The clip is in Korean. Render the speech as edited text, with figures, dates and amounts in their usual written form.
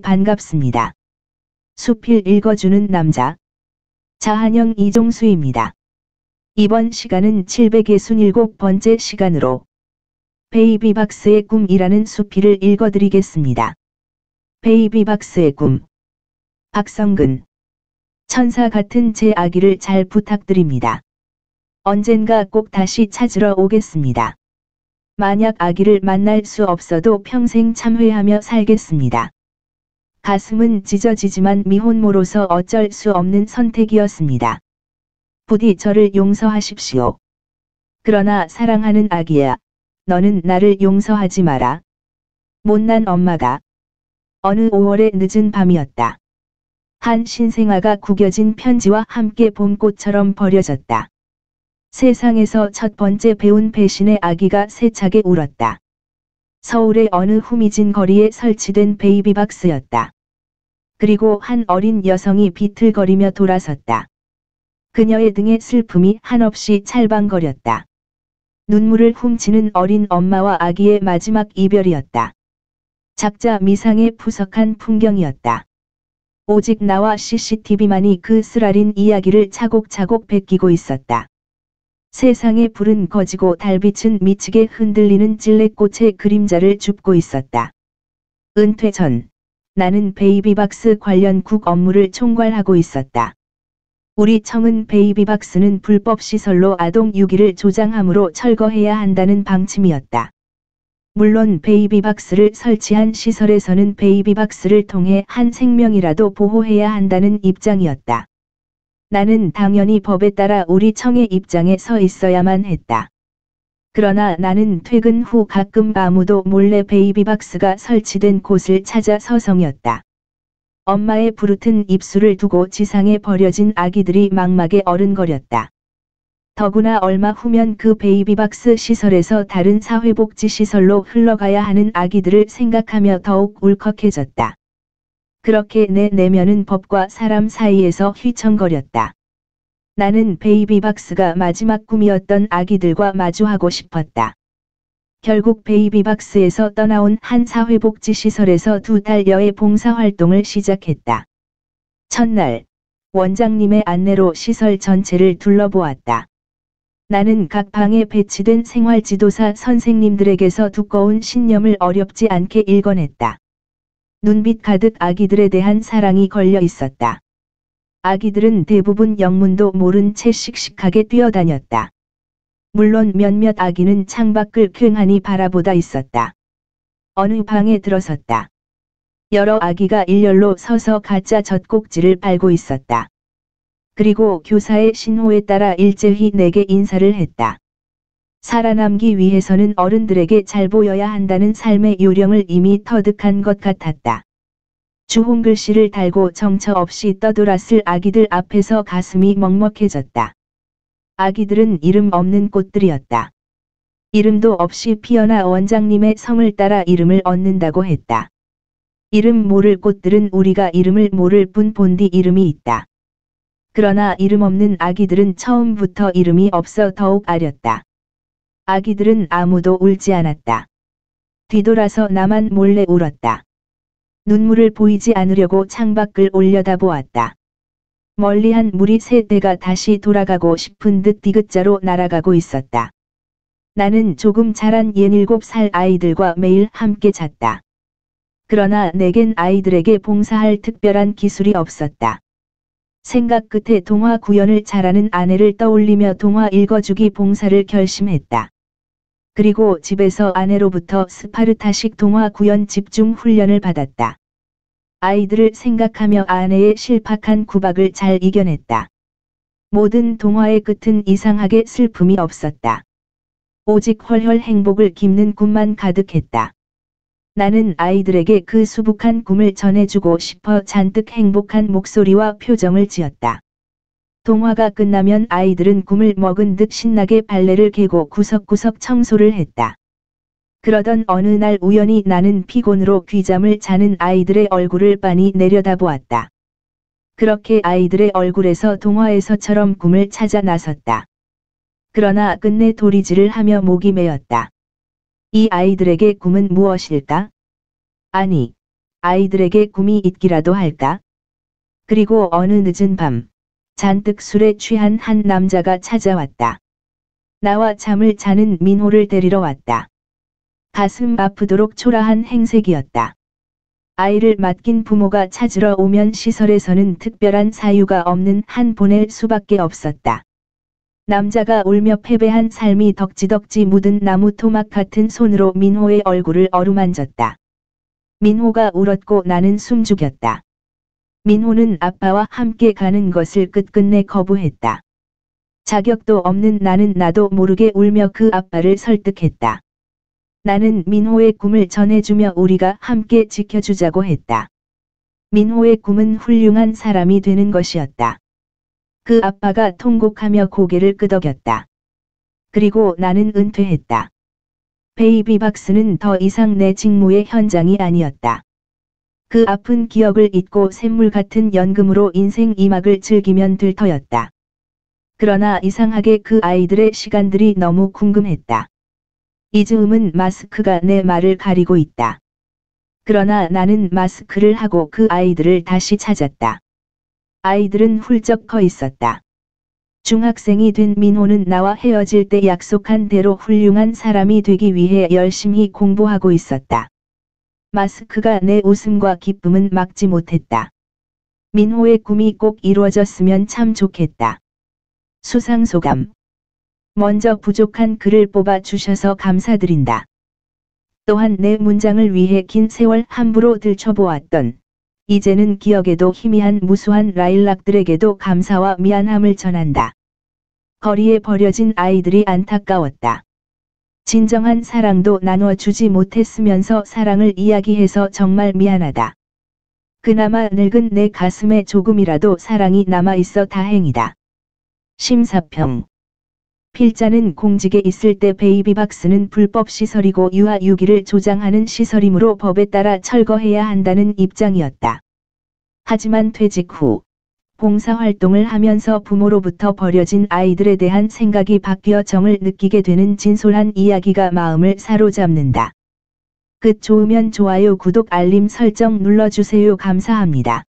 반갑습니다. 수필 읽어주는 남자. 자한영 이종수입니다. 이번 시간은 767번째 시간으로 베이비박스의 꿈이라는 수필을 읽어드리겠습니다. 베이비박스의 꿈. 박성근. 천사 같은 제 아기를 잘 부탁드립니다. 언젠가 꼭 다시 찾으러 오겠습니다. 만약 아기를 만날 수 없어도 평생 참회하며 살겠습니다. 가슴은 찢어지지만 미혼모로서 어쩔 수 없는 선택이었습니다. 부디 저를 용서하십시오. 그러나 사랑하는 아기야, 너는 나를 용서하지 마라. 못난 엄마가. 어느 5월의 늦은 밤이었다. 한 신생아가 구겨진 편지와 함께 봄꽃처럼 버려졌다. 세상에서 첫 번째 배운 배신의 아기가 세차게 울었다. 서울의 어느 후미진 거리에 설치된 베이비박스였다. 그리고 한 어린 여성이 비틀거리며 돌아섰다. 그녀의 등에 슬픔이 한없이 찰방거렸다. 눈물을 훔치는 어린 엄마와 아기의 마지막 이별이었다. 작자 미상의 푸석한 풍경이었다. 오직 나와 CCTV만이 그 쓰라린 이야기를 차곡차곡 베끼고 있었다. 세상의 불은 꺼지고 달빛은 미치게 흔들리는 찔레꽃의 그림자를 줍고 있었다. 은퇴 전, 나는 베이비박스 관련 국 업무를 총괄하고 있었다. 우리 청은 베이비박스는 불법 시설로 아동 유기를 조장함으로 철거해야 한다는 방침이었다. 물론 베이비박스를 설치한 시설에서는 베이비박스를 통해 한 생명이라도 보호해야 한다는 입장이었다. 나는 당연히 법에 따라 우리 청의 입장에 서 있어야만 했다. 그러나 나는 퇴근 후 가끔 아무도 몰래 베이비박스가 설치된 곳을 찾아 서성였다. 엄마의 부르튼 입술을 두고 지상에 버려진 아기들이 막막에 어른거렸다. 더구나 얼마 후면 그 베이비박스 시설에서 다른 사회복지시설로 흘러가야 하는 아기들을 생각하며 더욱 울컥해졌다. 그렇게 내 내면은 법과 사람 사이에서 휘청거렸다. 나는 베이비박스가 마지막 꿈이었던 아기들과 마주하고 싶었다. 결국 베이비박스에서 떠나온 한 사회복지시설에서 2달여의 봉사활동을 시작했다. 첫날, 원장님의 안내로 시설 전체를 둘러보았다. 나는 각 방에 배치된 생활지도사 선생님들에게서 두꺼운 신념을 어렵지 않게 읽어냈다. 눈빛 가득 아기들에 대한 사랑이 걸려 있었다. 아기들은 대부분 영문도 모른 채 씩씩하게 뛰어다녔다. 물론 몇몇 아기는 창밖을 퀭하니 바라보다 있었다. 어느 방에 들어섰다. 여러 아기가 일렬로 서서 가짜 젖꼭지를 빨고 있었다. 그리고 교사의 신호에 따라 일제히 내게 인사를 했다. 살아남기 위해서는 어른들에게 잘 보여야 한다는 삶의 요령을 이미 터득한 것 같았다. 주홍글씨를 달고 정처 없이 떠돌았을 아기들 앞에서 가슴이 먹먹해졌다. 아기들은 이름 없는 꽃들이었다. 이름도 없이 피어나 원장님의 성을 따라 이름을 얻는다고 했다. 이름 모를 꽃들은 우리가 이름을 모를 뿐 본디 이름이 있다. 그러나 이름 없는 아기들은 처음부터 이름이 없어 더욱 아렸다. 아기들은 아무도 울지 않았다. 뒤돌아서 나만 몰래 울었다. 눈물을 보이지 않으려고 창밖을 올려다보았다. 멀리 한 무리 세대가 다시 돌아가고 싶은 듯 디귿자로 날아가고 있었다. 나는 조금 자란 17살 아이들과 매일 함께 잤다. 그러나 내겐 아이들에게 봉사할 특별한 기술이 없었다. 생각 끝에 동화 구연을 잘하는 아내를 떠올리며 동화 읽어주기 봉사를 결심했다. 그리고 집에서 아내로부터 스파르타식 동화 구연 집중 훈련을 받았다. 아이들을 생각하며 아내의 실팍한 구박을 잘 이겨냈다. 모든 동화의 끝은 이상하게 슬픔이 없었다. 오직 헐헐 행복을 깃는 꿈만 가득했다. 나는 아이들에게 그 수북한 꿈을 전해주고 싶어 잔뜩 행복한 목소리와 표정을 지었다. 동화가 끝나면 아이들은 꿈을 먹은 듯 신나게 발레를 개고 구석구석 청소를 했다. 그러던 어느 날 우연히 나는 피곤으로 귀잠을 자는 아이들의 얼굴을 빤히 내려다보았다. 그렇게 아이들의 얼굴에서 동화에서처럼 꿈을 찾아 나섰다. 그러나 끝내 도리질을 하며 목이 메었다. 이 아이들에게 꿈은 무엇일까? 아니, 아이들에게 꿈이 있기라도 할까? 그리고 어느 늦은 밤, 잔뜩 술에 취한 한 남자가 찾아왔다. 나와 잠을 자는 민호를 데리러 왔다. 가슴 아프도록 초라한 행색이었다. 아이를 맡긴 부모가 찾으러 오면 시설에서는 특별한 사유가 없는 한 보낼 수밖에 없었다. 남자가 울며 패배한 삶이 덕지덕지 묻은 나무 토막 같은 손으로 민호의 얼굴을 어루만졌다. 민호가 울었고 나는 숨죽였다. 민호는 아빠와 함께 가는 것을 끝끝내 거부했다. 자격도 없는 나는 나도 모르게 울며 그 아빠를 설득했다. 나는 민호의 꿈을 전해주며 우리가 함께 지켜주자고 했다. 민호의 꿈은 훌륭한 사람이 되는 것이었다. 그 아빠가 통곡하며 고개를 끄덕였다. 그리고 나는 은퇴했다. 베이비박스는 더 이상 내 직무의 현장이 아니었다. 그 아픈 기억을 잊고 샘물 같은 연금으로 인생 2막을 즐기면 될 터였다. 그러나 이상하게 그 아이들의 시간들이 너무 궁금했다. 이 즈음은 마스크가 내 말을 가리고 있다. 그러나 나는 마스크를 하고 그 아이들을 다시 찾았다. 아이들은 훌쩍 커 있었다. 중학생이 된 민호는 나와 헤어질 때 약속한 대로 훌륭한 사람이 되기 위해 열심히 공부하고 있었다. 마스크가 내 웃음과 기쁨은 막지 못했다. 민호의 꿈이 꼭 이루어졌으면 참 좋겠다. 수상소감. 먼저 부족한 글을 뽑아 주셔서 감사드린다. 또한 내 문장을 위해 긴 세월 함부로 들춰보았던 이제는 기억에도 희미한 무수한 라일락들에게도 감사와 미안함을 전한다. 거리에 버려진 아이들이 안타까웠다. 진정한 사랑도 나눠주지 못했으면서 사랑을 이야기해서 정말 미안하다. 그나마 늙은 내 가슴에 조금이라도 사랑이 남아있어 다행이다. 심사평. 필자는 공직에 있을 때 베이비박스는 불법 시설이고 유아 유기를 조장하는 시설이므로 법에 따라 철거해야 한다는 입장이었다. 하지만 퇴직 후 봉사활동을 하면서 부모로부터 버려진 아이들에 대한 생각이 바뀌어 정을 느끼게 되는 진솔한 이야기가 마음을 사로잡는다. 끝 좋으면 좋아요 구독 알림 설정 눌러주세요. 감사합니다.